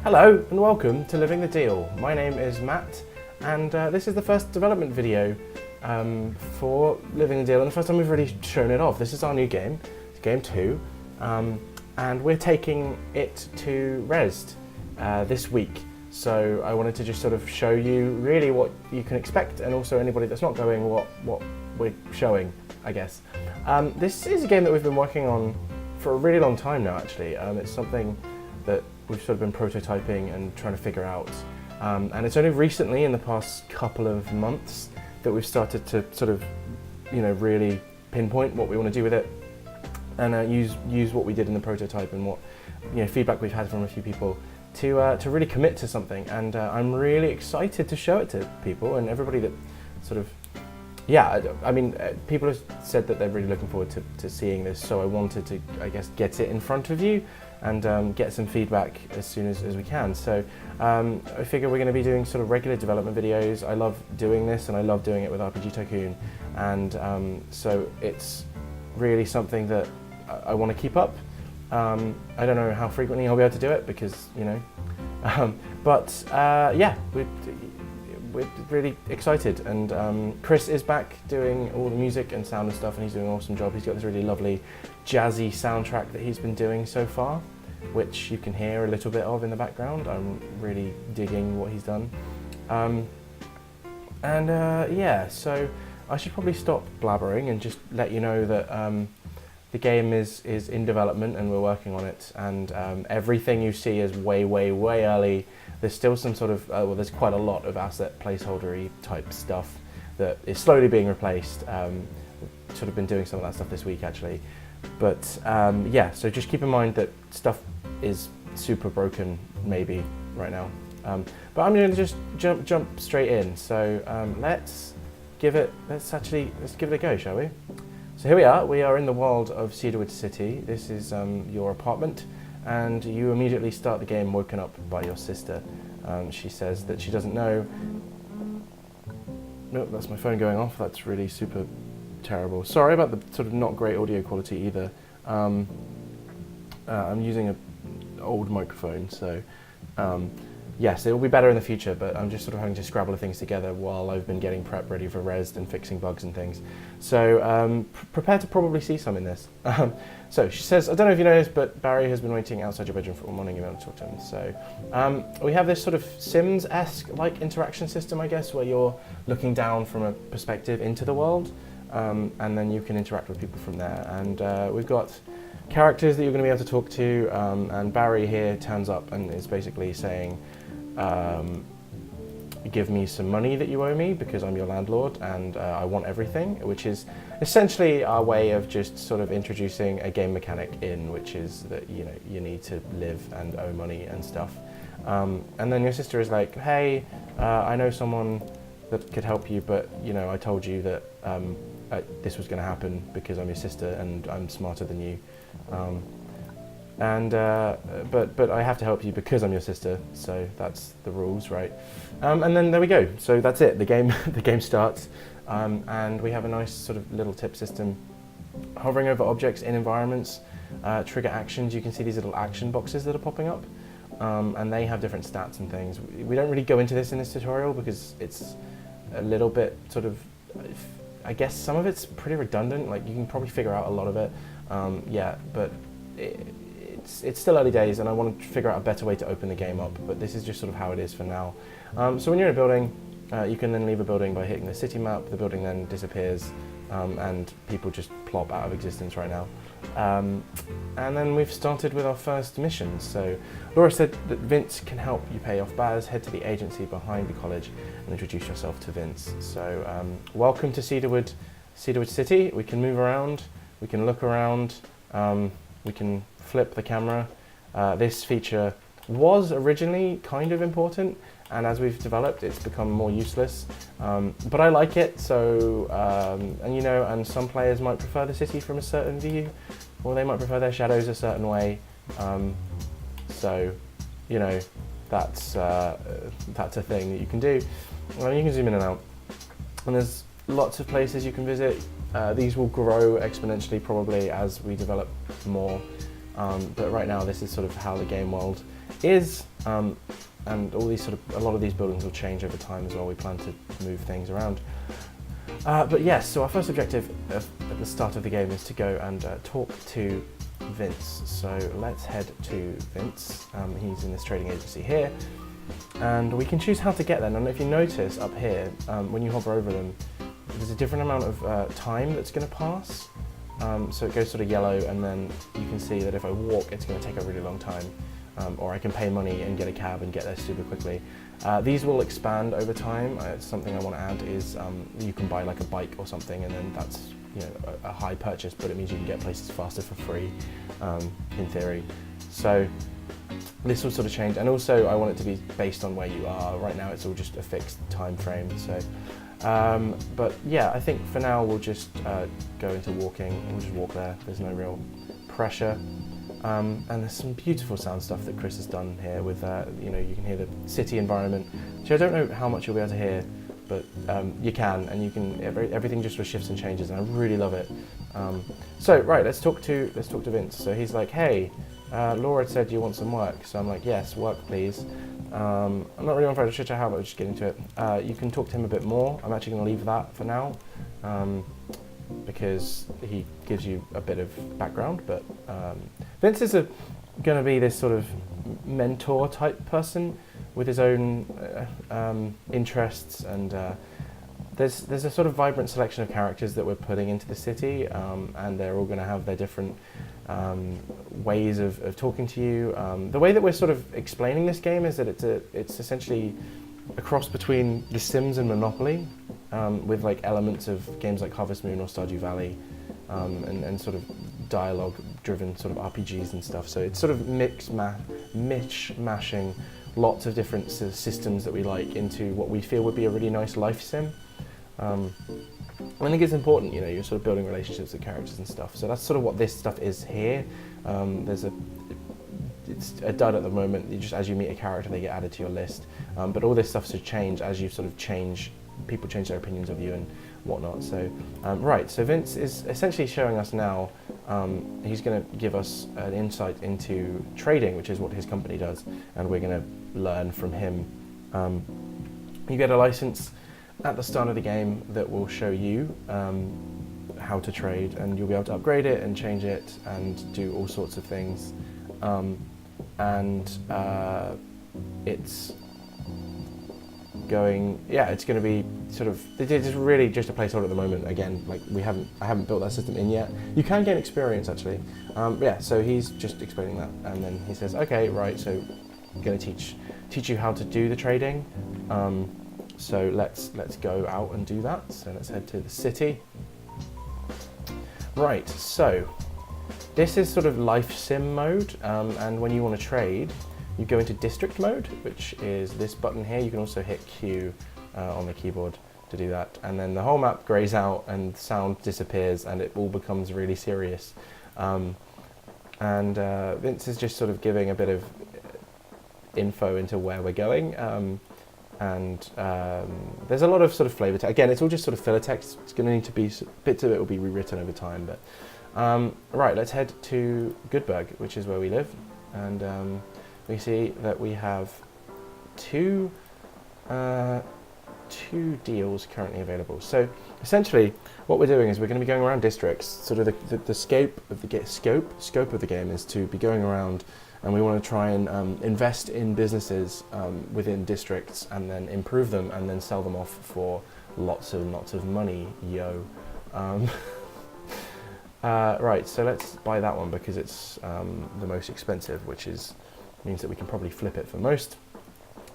Hello and welcome to Living the Deal. My name is Matt and this is the first development video for Living the Deal and the first time we've really shown it off. This is our new game, it's game 2, and we're taking it to Rezzed this week. So I wanted to just sort of show you really what you can expect, and also anybody that's not going what we're showing, I guess. This is a game that we've been working on for a really long time now actually. It's something that we've sort of been prototyping and trying to figure out. And it's only recently, in the past couple of months, that we've started to sort of, really pinpoint what we want to do with it, and use what we did in the prototype and what, feedback we've had from a few people to really commit to something. And I'm really excited to show it to people and everybody that sort of, people have said that they're really looking forward to seeing this, so I wanted to, I guess, get it in front of you and get some feedback as soon as we can. So I figure we're going to be doing sort of regular development videos. I love doing this and I love doing it with RPG Tycoon, and so it's really something that I want to keep up. I don't know how frequently I'll be able to do it because, we're really excited, and Chris is back doing all the music and sound and stuff, and he's doing an awesome job. He's got this really lovely jazzy soundtrack that he's been doing so far, which you can hear a little bit of in the background. I'm really digging what he's done. So I should probably stop blabbering and just let you know that the game is in development and we're working on it, and everything you see is way early. There's still some sort of, there's quite a lot of asset placeholder-y type stuff that is slowly being replaced. Sort of been doing some of that stuff this week actually. But so just keep in mind that stuff is super broken maybe right now. But I'm going to just jump straight in. So let's give it a go, shall we? So here we are in the world of Cedarwood City. This is your apartment, and you immediately start the game woken up by your sister. She says that she doesn't know. Nope, that's my phone going off. That's really super terrible. Sorry about the sort of not great audio quality either. I'm using an old microphone, so yes, it will be better in the future, but I'm just sort of having to scrabble things together while I've been getting prep ready for Rezzed and fixing bugs and things. So prepare to probably see some in this. So she says, I don't know if you noticed, but Barry has been waiting outside your bedroom for all morning. You want to talk to him. So we have this sort of Sims-esque like interaction system, I guess, where you're looking down from a perspective into the world, and then you can interact with people from there. And we've got characters that you're going to be able to talk to, and Barry here turns up and is basically saying, give me some money that you owe me because I'm your landlord and I want everything, which is essentially our way of just sort of introducing a game mechanic in, which is that you need to live and owe money and stuff. And then your sister is like, hey, I know someone that could help you, but I told you that this was going to happen because I'm your sister and I'm smarter than you. But I have to help you because I'm your sister, so that's the rules, right? And then there we go. So that's it. The game starts, and we have a nice sort of little tip system. Hovering over objects in environments trigger actions. You can see these little action boxes that are popping up, and they have different stats and things. We don't really go into this in this tutorial because it's a little bit sort of, I guess some of it's pretty redundant. Like you can probably figure out a lot of it, but it's still early days, and I want to figure out a better way to open the game up, but this is just sort of how it is for now. So when you're in a building, you can then leave a building by hitting the city map. The building then disappears, and people just plop out of existence right now. And then we've started with our first missions. So Laura said that Vince can help you pay off Baz. Head to the agency behind the college and introduce yourself to Vince. So welcome to Cedarwood City. We can move around, we can look around, we can flip the camera. This feature was originally kind of important, and as we've developed it's become more useless, but I like it. So and some players might prefer the city from a certain view, or they might prefer their shadows a certain way, so that's a thing that you can do. Well, you can zoom in and out, and there's lots of places you can visit. These will grow exponentially probably as we develop more. But right now this is sort of how the game world is, and all these a lot of these buildings will change over time as well. We plan to move things around. But yes, so our first objective at the start of the game is to go and talk to Vince. So let's head to Vince. He's in this trading agency here, and we can choose how to get there. And if you notice up here, when you hover over them, there's a different amount of time that's going to pass. So it goes sort of yellow, and then you can see that if I walk, it's going to take a really long time. Or I can pay money and get a cab and get there super quickly. These will expand over time. Something I want to add is you can buy like a bike or something, and then that's a high purchase, but it means you can get places faster for free, in theory. So this will sort of change, and also I want it to be based on where you are. Right now it's all just a fixed time frame. So, but yeah, I think for now we'll just go into walking. We'll just walk there. There's no real pressure. And there's some beautiful sound stuff that Chris has done here with, you can hear the city environment, which I don't know how much you'll be able to hear, but you can, and you can, everything just sort of shifts and changes, and I really love it. So, right, let's talk to Vince. So he's like, hey, Laura said you want some work. So I'm like, yes, work please. I'm not really on for a chit chat, how about we just get into it. You can talk to him a bit more. I'm actually going to leave that for now. Because he gives you a bit of background, but Vince is going to be this sort of mentor type person with his own interests, and there's a sort of vibrant selection of characters that we're putting into the city, and they're all going to have their different ways of talking to you. The way that we're sort of explaining this game is that it's essentially a cross between The Sims and Monopoly, with like elements of games like Harvest Moon or Stardew Valley, and sort of dialogue-driven sort of RPGs and stuff. So it's sort of mashing lots of different systems that we like into what we feel would be a really nice life sim. I think it's important, you're sort of building relationships with characters and stuff. So that's sort of what this stuff is here. It's a dud at the moment. As you meet a character, they get added to your list. But all this stuff should change as you sort of people change their opinions of you and whatnot. So, right, so Vince is essentially showing us now, he's going to give us an insight into trading, which is what his company does, and we're going to learn from him. You get a license at the start of the game that will show you how to trade, and you'll be able to upgrade it and change it and do all sorts of things. It's going to be sort of, it's really just a placeholder at the moment. Again, like I haven't built that system in yet. You can gain experience actually. So he's just explaining that, and then he says, okay, right, so I'm going to teach you how to do the trading. So let's go out and do that. So let's head to the city. Right, so this is sort of life sim mode, and when you want to trade, you go into district mode, which is this button here. You can also hit Q on the keyboard to do that, and then the whole map grays out and sound disappears and it all becomes really serious. Vince is just sort of giving a bit of info into where we're going, there's a lot of sort of flavor text. Again, it's all just sort of filler text. It's going to need to be, bits of it will be rewritten over time, but right, let's head to Goodburg, which is where we live, and we see that we have two deals currently available. So essentially what we're doing is we're going to be going around districts. Sort of the scope of the game is to be going around, and we want to try and invest in businesses within districts and then improve them and then sell them off for lots and lots of money, yo. Right, so let's buy that one because it's the most expensive, which means that we can probably flip it for most.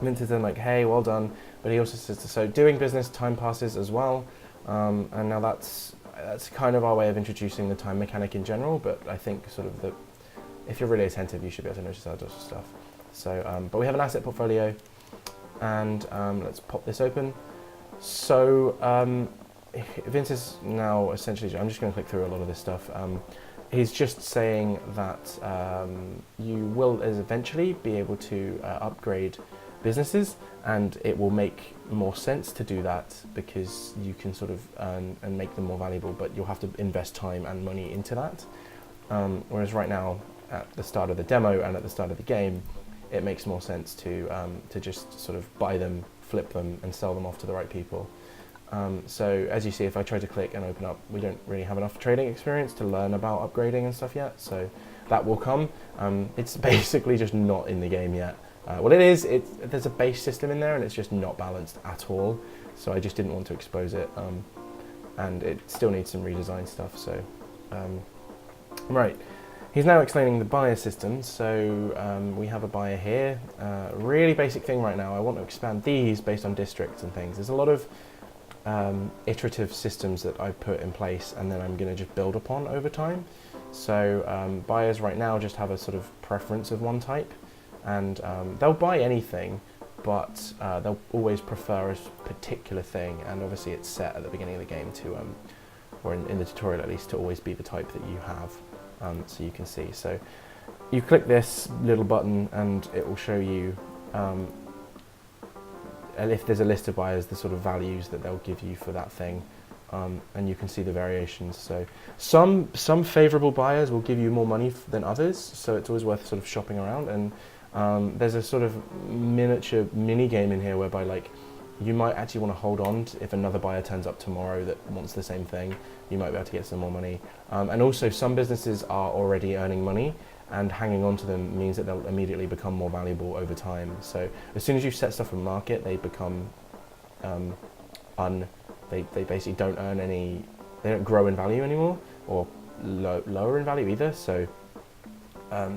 Vince is then like, hey, well done, but he also says, so doing business, time passes as well, and now that's kind of our way of introducing the time mechanic in general, but I think sort of if you're really attentive, you should be able to notice other stuff. So, but we have an asset portfolio, and let's pop this open. So Vince is now essentially, I'm just going to click through a lot of this stuff. He's just saying that you will eventually be able to upgrade businesses, and it will make more sense to do that because you can sort of earn and make them more valuable, but you'll have to invest time and money into that. Whereas right now, at the start of the demo and at the start of the game, it makes more sense to just sort of buy them, flip them, and sell them off to the right people. So as you see, if I try to click and open up, we don't really have enough trading experience to learn about upgrading and stuff yet, so that will come. It's basically just not in the game yet. Well, it is, there's a base system in there and it's just not balanced at all, so I just didn't want to expose it, and it still needs some redesign stuff, so right. He's now explaining the buyer system, so we have a buyer here. Really basic thing right now, I want to expand these based on districts and things. There's a lot of iterative systems that I put in place and then I'm going to just build upon over time. So buyers right now just have a sort of preference of one type, and they'll buy anything, but they'll always prefer a particular thing, and obviously it's set at the beginning of the game to, or in the tutorial at least, to always be the type that you have, so you can see. So you click this little button and it will show you, if there's a list of buyers, the sort of values that they'll give you for that thing. And you can see the variations. So some favourable buyers will give you more money than others, so it's always worth sort of shopping around. And there's a sort of miniature mini game in here whereby, like, you might actually want to hold on if another buyer turns up tomorrow that wants the same thing. You might be able to get some more money. And also some businesses are already earning money, and hanging on to them means that they'll immediately become more valuable over time. So as soon as you set stuff on market, they become they basically don't earn any, they don't grow in value anymore, or lower in value either, so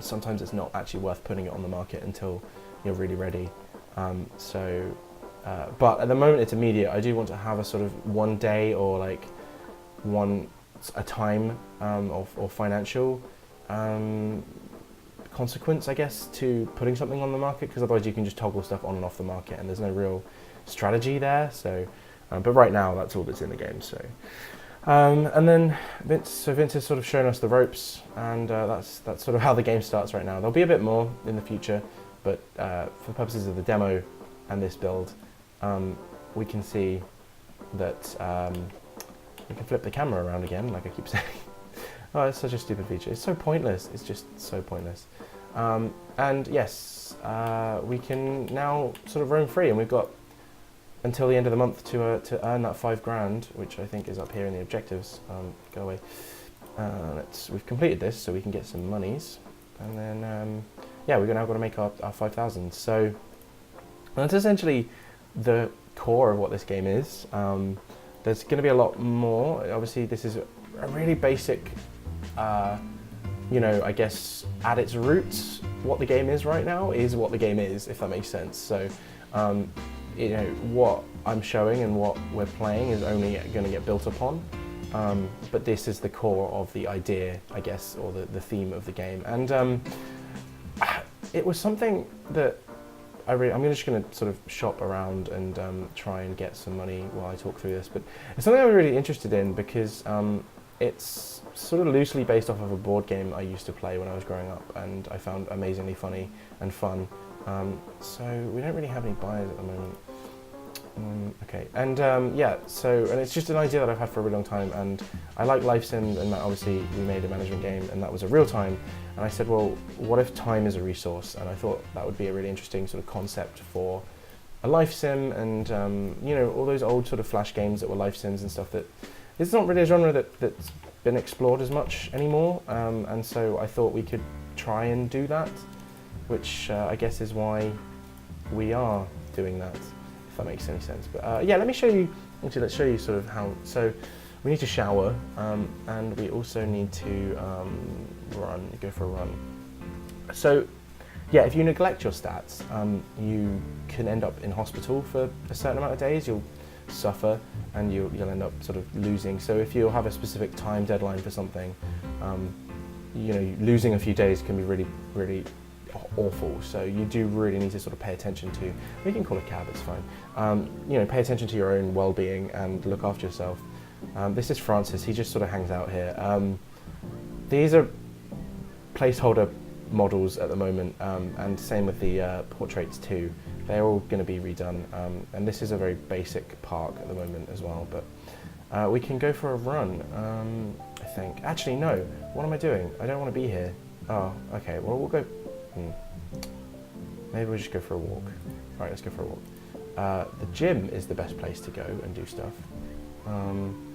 sometimes it's not actually worth putting it on the market until you're really ready. But at the moment it's immediate. I do want to have a sort of 1 day or like a time or financial consequence, I guess, to putting something on the market, because otherwise you can just toggle stuff on and off the market and there's no real strategy there. So but right now that's all that's in the game. So and then Vince has sort of shown us the ropes, and that's sort of how the game starts right now. There'll be a bit more in the future, but for purposes of the demo and this build, we can see that we can flip the camera around again, like I keep saying. Oh, it's such a stupid feature. It's so pointless. It's just so pointless. And yes, we can now sort of roam free, and we've got until the end of the month to earn that $5,000, which I think is up here in the objectives. Go away. We've completed this, so we can get some monies, and then yeah, we're now got to make our 5,000. So that's essentially the core of what this game is. There's going to be a lot more. Obviously, this is a really basic, you know, I guess at its roots, what the game is right now is what the game is, if that makes sense. So, you know, what I'm showing and what we're playing is only going to get built upon. But this is the core of the idea, I guess, or the theme of the game. And it was something that I'm just going to sort of shop around and try and get some money while I talk through this. But it's something I'm really interested in because it's sort of loosely based off of a board game I used to play when I was growing up, and I found amazingly funny and fun. So we don't really have any buyers at the moment. Okay, and yeah, and it's just an idea that I've had for a really long time, and I like life sims, and obviously we made a management game and that was a real time, and I said, well, what if time is a resource? And I thought that would be a really interesting sort of concept for a life sim, and you know, all those old sort of flash games that were life sims and stuff, that it's not really a genre that's been explored as much anymore, and so I thought we could try and do that, which I guess is why we are doing that, if that makes any sense. But yeah, let me show you, actually let's show you sort of how, so we need to shower, and we also need to go for a run. So yeah, if you neglect your stats, you can end up in hospital for a certain amount of days. You'll suffer and you'll end up sort of losing. So if you have a specific time deadline for something, you know, losing a few days can be really, really awful. So you do really need to sort of pay attention to, we can call a cab, it's fine. You know, pay attention to your own well-being and look after yourself. This is Francis, he just sort of hangs out here. These are placeholder models at the moment, and same with the portraits too. They're all going to be redone, and this is a very basic park at the moment as well, but we can go for a run, I think. Actually, no, what am I doing? I don't want to be here. Oh, okay. Well, we'll go. Maybe we'll just go for a walk. All right, let's go for a walk. The gym is the best place to go and do stuff.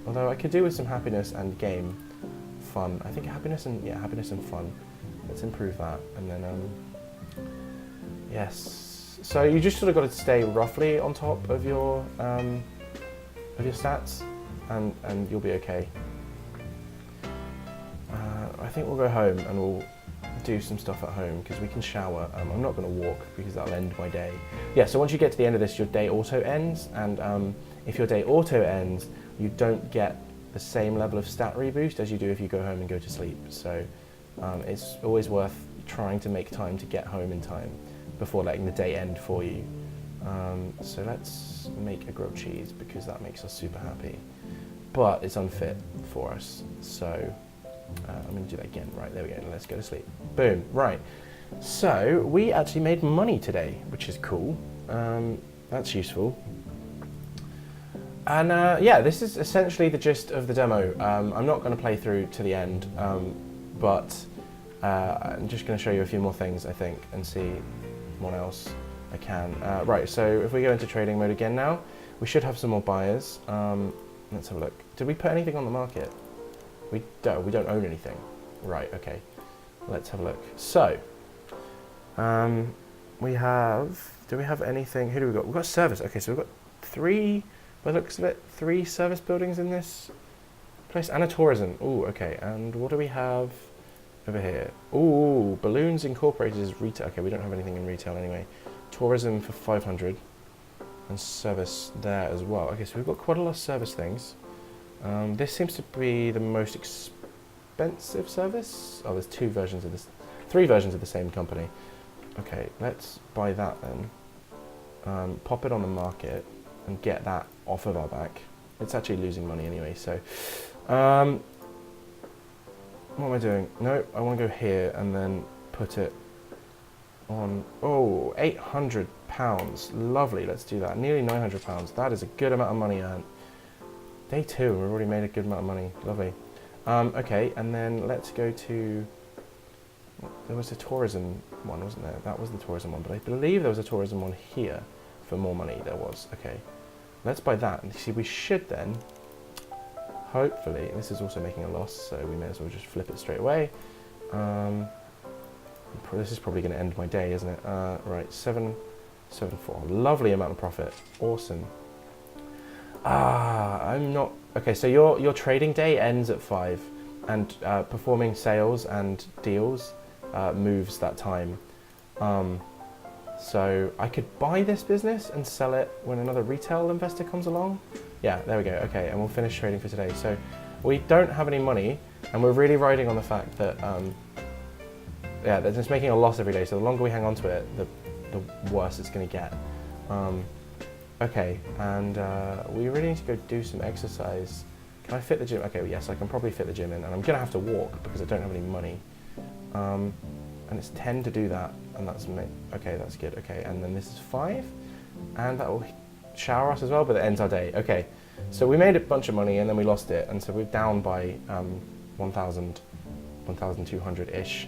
Although I could do with some happiness and game fun. I think happiness and fun. Let's improve that, and then yes. So you just sort of got to stay roughly on top of your stats, and you'll be okay. I think we'll go home and we'll do some stuff at home because we can shower. I'm not going to walk because that'll end my day. Yeah, so once you get to the end of this, your day auto ends, and if your day auto ends, you don't get the same level of stat reboost as you do if you go home and go to sleep. So it's always worth trying to make time to get home in time before letting the day end for you. So let's make a grilled cheese because that makes us super happy, but it's unfit for us. So I'm going to do that again. Right, there we go. Let's go to sleep. Boom. Right. So we actually made money today, which is cool. That's useful. And yeah, this is essentially the gist of the demo. I'm not going to play through to the end, but I'm just going to show you a few more things, I think, and see what else I can. Right, so if we go into trading mode again now, we should have some more buyers. Let's have a look. Did we put anything on the market? We don't own anything. Right, okay. Let's have a look. So, we have, do we have anything, who do we got? We've got service. Okay, so we've got three, by the looks of it, 3 service buildings in this place, and a tourism. Ooh, okay, and what do we have over here? Ooh, Balloons Incorporated is retail. Okay, we don't have anything in retail anyway. Tourism for 500, and service there as well. Okay, so we've got quite a lot of service things. This seems to be the most expensive service. Oh, there's 2 versions of this, 3 versions of the same company. Okay, let's buy that then. Pop it on the market and get that off of our back. It's actually losing money anyway, so. What am I doing? No, I want to go here and then put it on. Oh, £800. Lovely, let's do that. Nearly £900. That is a good amount of money earned. Day 2, we've already made a good amount of money. Lovely. Okay, and then let's go to. There was a tourism one, wasn't there? That was the tourism one, but I believe there was a tourism one here for more money. There was. Okay, let's buy that. And see, we should then, hopefully, this is also making a loss, so we may as well just flip it straight away. This is probably going to end my day, isn't it? Right, 774. Lovely amount of profit. Awesome. I'm not. Okay, so your trading day ends at 5, and performing sales and deals moves that time. So I could buy this business and sell it when another retail investor comes along. Yeah, there we go. Okay, and we'll finish trading for today. So we don't have any money, and we're really riding on the fact that yeah, they're just making a loss every day. So the longer we hang on to it, the worse it's going to get. Okay, and we really need to go do some exercise. Can I fit the gym? Okay, yes, I can probably fit the gym in, and I'm going to have to walk because I don't have any money. And it's 10 to do that, and that's okay, that's good. Okay, and then this is 5, and that will shower us as well, but it ends our day. Okay, so we made a bunch of money, and then we lost it, and so we're down by 1,200-ish.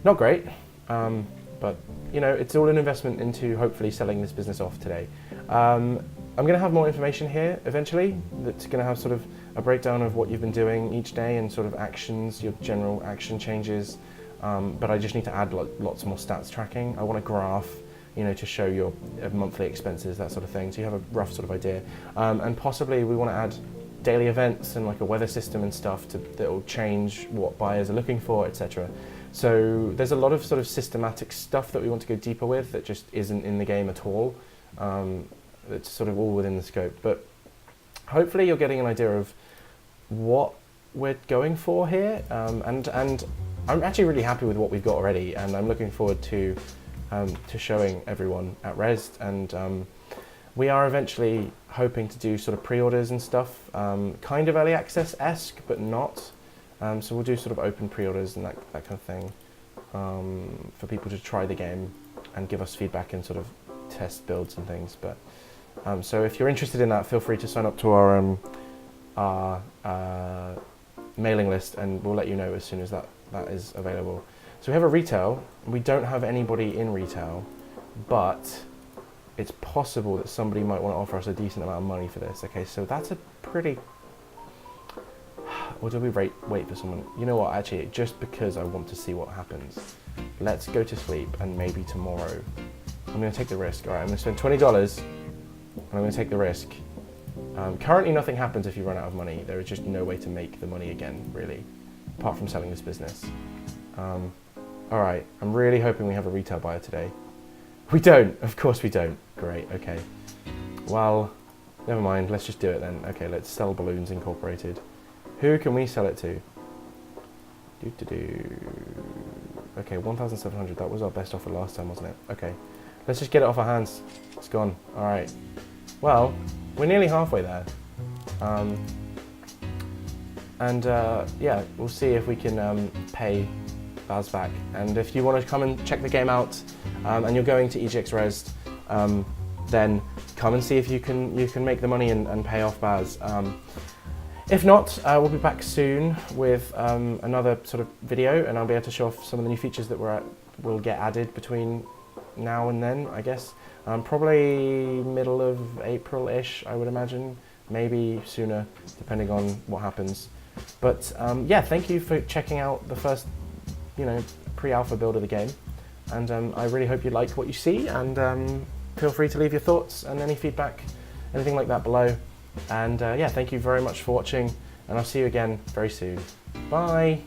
Not great, but you know, it's all an investment into hopefully selling this business off today. I'm going to have more information here eventually that's going to have sort of a breakdown of what you've been doing each day and sort of actions, your general action changes, but I just need to add lots more stats tracking. I want a graph, you know, to show your monthly expenses, that sort of thing, so you have a rough sort of idea. And possibly we want to add daily events and like a weather system and stuff that will change what buyers are looking for, etc. So there's a lot of sort of systematic stuff that we want to go deeper with that just isn't in the game at all. It's sort of all within the scope, but hopefully you're getting an idea of what we're going for here, and I'm actually really happy with what we've got already, and I'm looking forward to showing everyone at Rest, and we are eventually hoping to do sort of pre-orders and stuff, kind of early access-esque, but not. So we'll do sort of open pre-orders and that kind of thing for people to try the game and give us feedback and sort of test builds and things. But so if you're interested in that, feel free to sign up to our mailing list, and we'll let you know as soon as that is available. So we have a retail, we don't have anybody in retail, but it's possible that somebody might want to offer us a decent amount of money for this. Okay, so that's a pretty... Or do we wait for someone? You know what, actually, just because I want to see what happens, let's go to sleep and maybe tomorrow. I'm going to take the risk. All right, I'm going to spend $20 and I'm going to take the risk. Currently, nothing happens if you run out of money. There is just no way to make the money again, really, apart from selling this business. All right, I'm really hoping we have a retail buyer today. We don't. Of course we don't. Great, okay. Well, never mind. Let's just do it then. Okay, let's sell Balloons Incorporated. Who can we sell it to? Okay, 1,700. That was our best offer last time, wasn't it? Okay, let's just get it off our hands. It's gone. All right. Well, we're nearly halfway there. Yeah, we'll see if we can pay Baz back. And if you want to come and check the game out, and you're going to EGX Res, then come and see if you can make the money and pay off Baz. If not, we'll be back soon with another sort of video, and I'll be able to show off some of the new features that will get added between now and then, I guess. Probably middle of April-ish, I would imagine. Maybe sooner, depending on what happens. But yeah, thank you for checking out the first, pre-alpha build of the game. And I really hope you like what you see, and feel free to leave your thoughts and any feedback, anything like that below. And yeah, thank you very much for watching, and I'll see you again very soon. Bye!